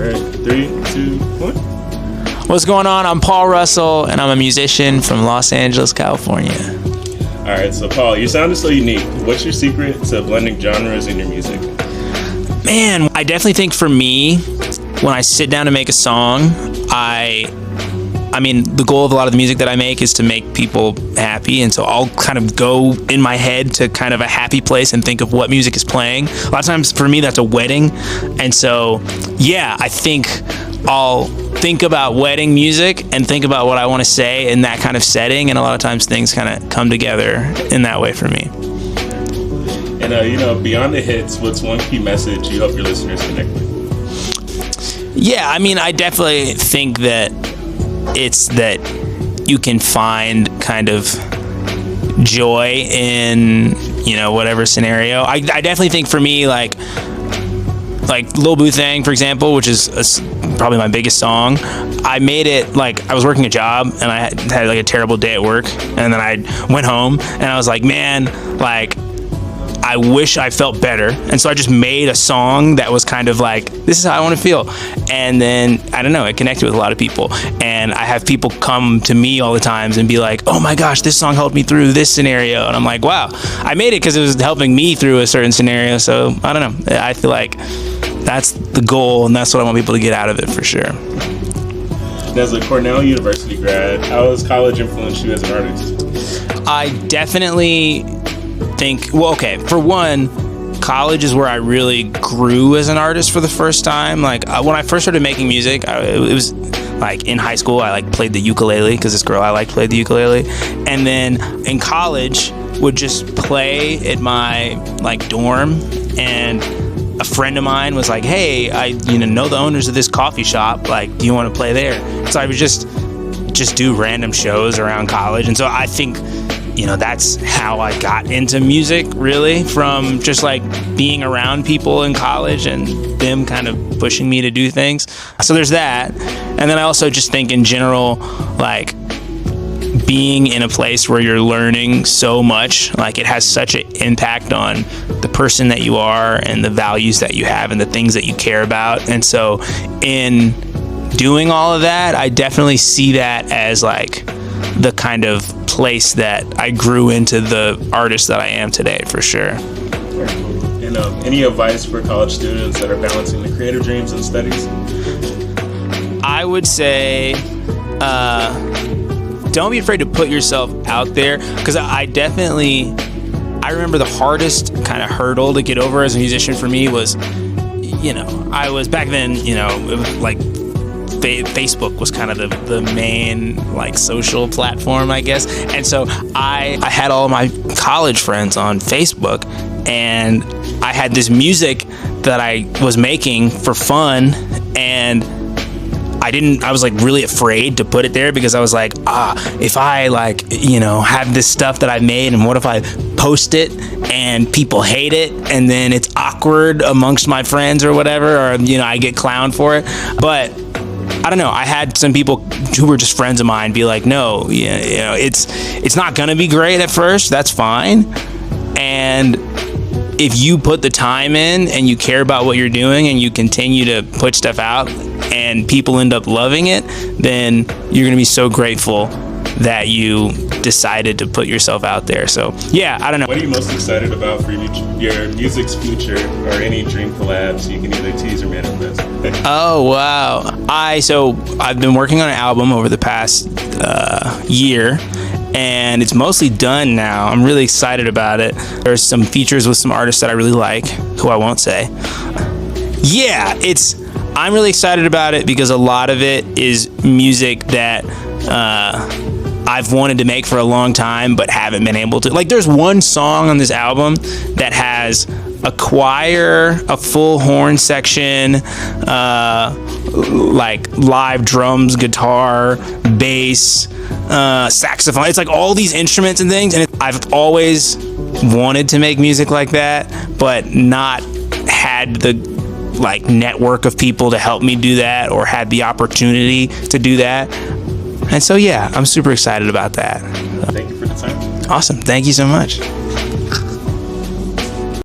right, 3, 2, 1. What's going on? I'm Paul Russell, and I'm a musician from Los Angeles, California. All right, so Paul, you sound so unique. What's your secret to blending genres in your music? Man, I definitely think for me, when I sit down to make a song, I mean, the goal of a lot of the music that I make is to make people happy, and so I'll kind of go in my head to kind of a happy place and think of what music is playing. A lot of times for me, that's a wedding, and so, yeah, I think I'll think about wedding music and think about what I want to say in that kind of setting, and a lot of times things kind of come together in that way for me. And, beyond the hits, what's one key message you hope your listeners connect with? Yeah, I mean, I definitely think that it's that you can find kind of joy in, whatever scenario. I definitely think for me, like Lil Boo Thang, for example, which is probably my biggest song. I made it like I was working a job and I had like a terrible day at work, and then I went home and I was like, man, like I wish I felt better. And so I just made a song that was kind of like, this is how I want to feel. And then, I don't know, it connected with a lot of people. And I have people come to me all the times and be like, oh my gosh, this song helped me through this scenario. And I'm like, wow, I made it because it was helping me through a certain scenario. So I don't know. I feel like that's the goal, and that's what I want people to get out of it for sure. As a Cornell University grad, how has college influenced you as an artist? I definitely think, for one, college is where I really grew as an artist for the first time. Like when I first started making music, it was like in high school. I played the ukulele because this girl I liked played the ukulele, and then in college would just play at my dorm. And a friend of mine was like, "Hey, I know the owners of this coffee shop. Like, do you want to play there?" So I would just do random shows around college, and so I think, that's how I got into music, really, from just being around people in college and them kind of pushing me to do things. So there's that. And then I also just think in general, being in a place where you're learning so much, it has such an impact on the person that you are and the values that you have and the things that you care about. And so in doing all of that, I definitely see that as the kind of place that I grew into the artist that I am today, for sure. And any advice for college students that are balancing the creative dreams and studies? I would say don't be afraid to put yourself out there, because I remember the hardest kind of hurdle to get over as a musician for me was, I was back then, it was Facebook was kind of the main social platform, I guess. And so I had all of my college friends on Facebook, and I had this music that I was making for fun, and I was really afraid to put it there, because I was like, if I have this stuff that I made, and what if I post it and people hate it, and then it's awkward amongst my friends or whatever, or I get clowned for it. But I don't know, I had some people who were just friends of mine be like, no, it's not gonna be great at first, that's fine. And if you put the time in and you care about what you're doing and you continue to put stuff out and people end up loving it, then you're gonna be so grateful that you decided to put yourself out there. So yeah, I don't know. What are you most excited about for your music's future, or any dream collabs you can either tease or manifest? Oh wow. I've been working on an album over the past year, and it's mostly done now. I'm really excited about it. There's some features with some artists that I really like, who I won't say. Yeah, I'm really excited about it because a lot of it is music that I've wanted to make for a long time but haven't been able to. There's one song on this album that has a choir, a full horn section, live drums, guitar, bass, saxophone. It's all these instruments and things, and I've always wanted to make music like that, but not had the network of people to help me do that, or had the opportunity to do that. And so yeah, I'm super excited about that. Thank you for the time. Awesome. Thank you so much.